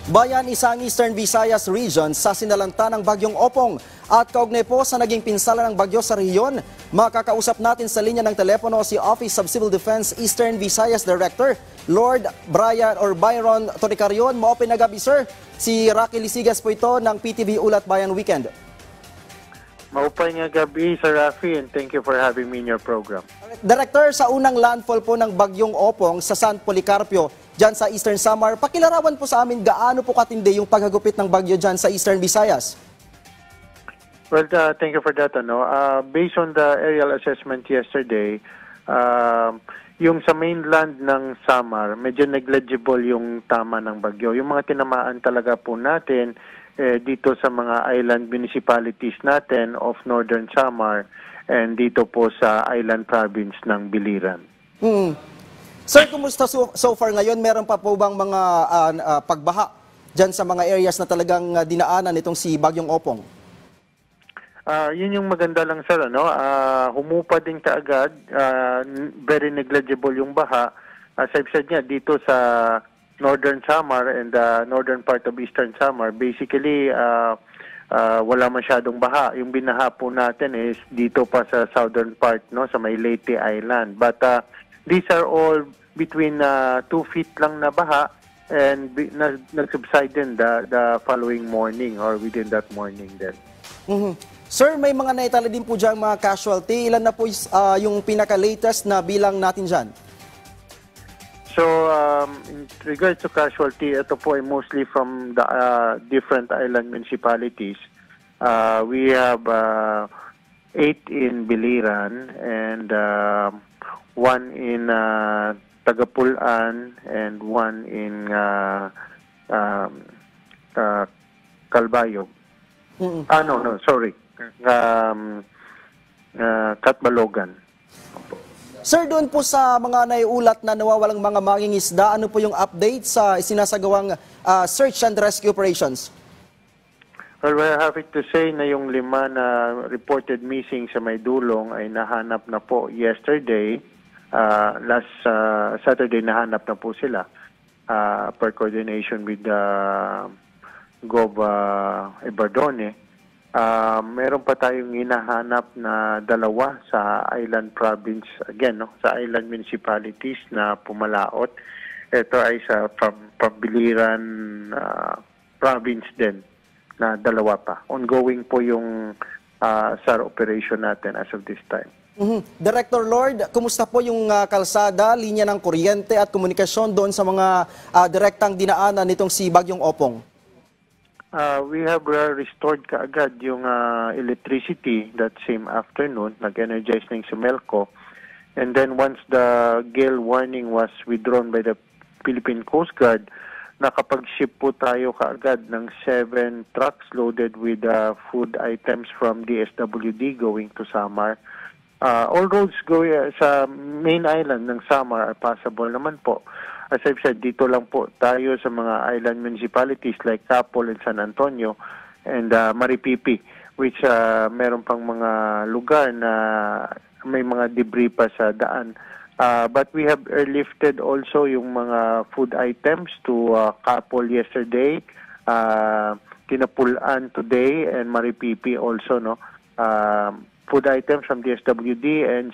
Bayan isang Eastern Visayas region sa sinalanta ng Bagyong Opong. At kaugnay po sa naging pinsala ng bagyo sa rehiyon, makakausap natin sa linya ng telepono si Office of Civil Defense Eastern Visayas Director Lord Byron Toricarion. Maopen na gabi, sir. Si Rocky Lisigas po ito ng PTV Ulat Bayan Weekend. Maupay nga gabi, Sir Rafi, and thank you for having me in your program. Director, sa unang landfall po ng Bagyong Opong sa San Policarpio, dyan sa Eastern Samar, pakilarawan po sa amin gaano po katindi yung paghagupit ng bagyo dyan sa Eastern Visayas. Well, thank you for that. Based on the aerial assessment yesterday, yung sa mainland ng Samar, medyo negligible yung tama ng bagyo. Yung mga tinamaan talaga po natin dito sa mga island municipalities natin of Northern Samar and dito po sa island province ng Biliran. Sir, kumusta so far ngayon? Meron pa po bang mga pagbaha dyan sa mga areas na talagang dinaanan itong si Bagyong Opong? Yun yung maganda lang, sir. Humupa din kaagad. Very negligible yung baha. As I've said nga, dito sa Northern Samar and the northern part of Eastern Samar, basically, wala masyadong baha. Yung binaha po natin is dito pa sa southern part, no, sa may Leyte Island. But these are all between 2 feet lang na baha and nag-subside din the following morning or within that morning then. Sir, may mga naitala din po dyan mga casualty. Ilan na po yung pinaka-latest na bilang natin dyan? So, in regards to casualty, ito po ay mostly from the different island municipalities. We have 8 in Biliran and 1 in Tagapulan and 1 in Calbayog. Sorry. Catbalogan. Sir, doon po sa mga naiulat na nawawalang mga mangingisda, ano po yung update sa sinasagawang search and rescue operations? Well, we're happy to say na yung 5 na reported missing sa Maydulong ay nahanap na po yesterday. Last Saturday nahanap na po sila per coordination with Gov. Ibardone. Meron pa tayong hinahanap na 2 sa island province, again, no, sa island municipalities na pumalaot. Ito ay sa Biliran province din na 2 pa. Ongoing po yung SAR operation natin as of this time. Director Lord, kumusta po yung kalsada, linya ng kuryente at komunikasyon doon sa mga direktang dinaanan nitong si Bagyong Opong? We have restored kaagad yung electricity that same afternoon. Nag-energize ng Sumelco. And then once the gale warning was withdrawn by the Philippine Coast Guard, nakapag-ship po tayo kaagad ng 7 trucks loaded with food items from DSWD going to Samar. All roads sa main island ng Samar are passable naman po. As I've said, dito lang po tayo sa mga island municipalities like Capol and San Antonio and Maripipi, which meron pang mga lugar na may mga debris pa sa daan. But we have airlifted also yung mga food items to Capol yesterday, Tinapulan today, and Maripipi also, no? Food items from DSWD and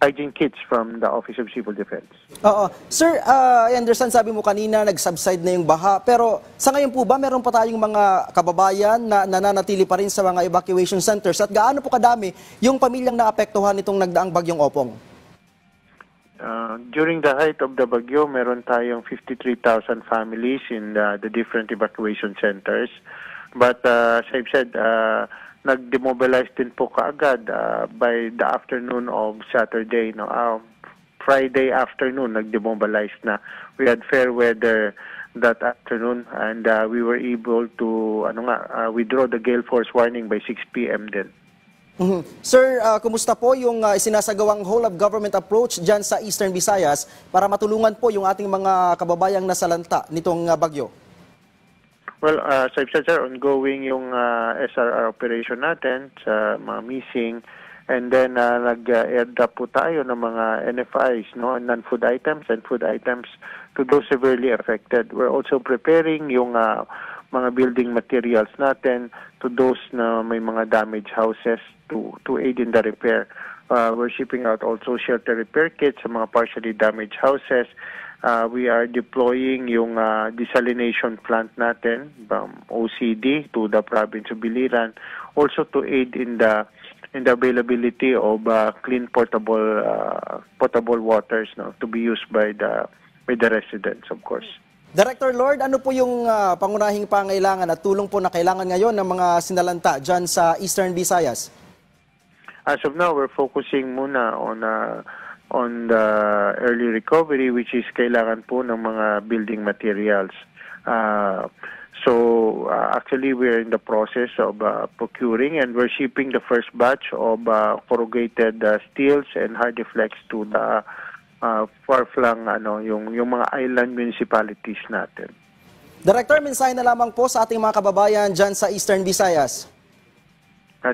hygiene kits from the Office of Civil Defense. Oo. Sir, I understand, sabi mo kanina, nag-subside na yung baha. Pero sa ngayon po ba, meron pa tayong mga kababayan na nananatili pa rin sa mga evacuation centers? At gaano po kadami yung pamilyang naapektuhan nitong nagdaang Bagyong Opong? During the height of the bagyo, meron tayong 53,000 families in the different evacuation centers. But as I've said, nag-demobilize din po kaagad by the afternoon of Saturday. No? Friday afternoon, nag-demobilize na. We had fair weather that afternoon and we were able to withdraw the gale force warning by 6 p.m. din. Sir, kumusta po yung sinasagawang whole of government approach dyan sa Eastern Visayas para matulungan po yung ating mga kababayang nasalanta nitong bagyo? Well, as I've said, sir, ongoing yung SRR operation natin sa mga missing. And then, nag-add up po tayo ng mga NFIs, no? Non-food items and food items those severely affected. We're also preparing yung mga building materials natin to those na may mga damaged houses to aid in the repair. We're shipping out also shelter repair kits sa mga partially damaged houses. We are deploying yung desalination plant natin from OCD to the province of Biliran, also to aid in the availability of clean potable waters, no, to be used by the residents, of course. Director Lord, ano po yung pangunahing pangailangan at tulong po na kailangan ngayon ng mga sinalanta dyan sa Eastern Visayas? As of now, we're focusing muna on the early recovery, which is kailangan po ng mga building materials. Actually, we're in the process of procuring, and we're shipping the first batch of corrugated steels and Hardiflex to the far-flung yung mga island municipalities natin. Director, mensahe na lamang po sa ating mga kababayan dyan sa Eastern Visayas.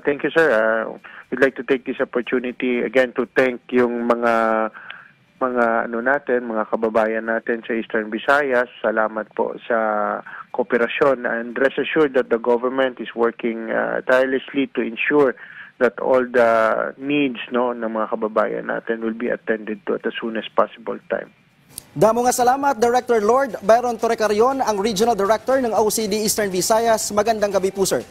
Thank you, sir. We'd like to take this opportunity again to thank yung mga kababayan natin sa Eastern Visayas. Salamat po sa kooperasyon, and rest assured that the government is working tirelessly to ensure that all the needs ng mga kababayan natin will be attended to at the soonest possible time. Damo nga salamat, Director Lord Byron Torrecarion, ang Regional Director ng OCD Eastern Visayas. Magandang gabi po, sir.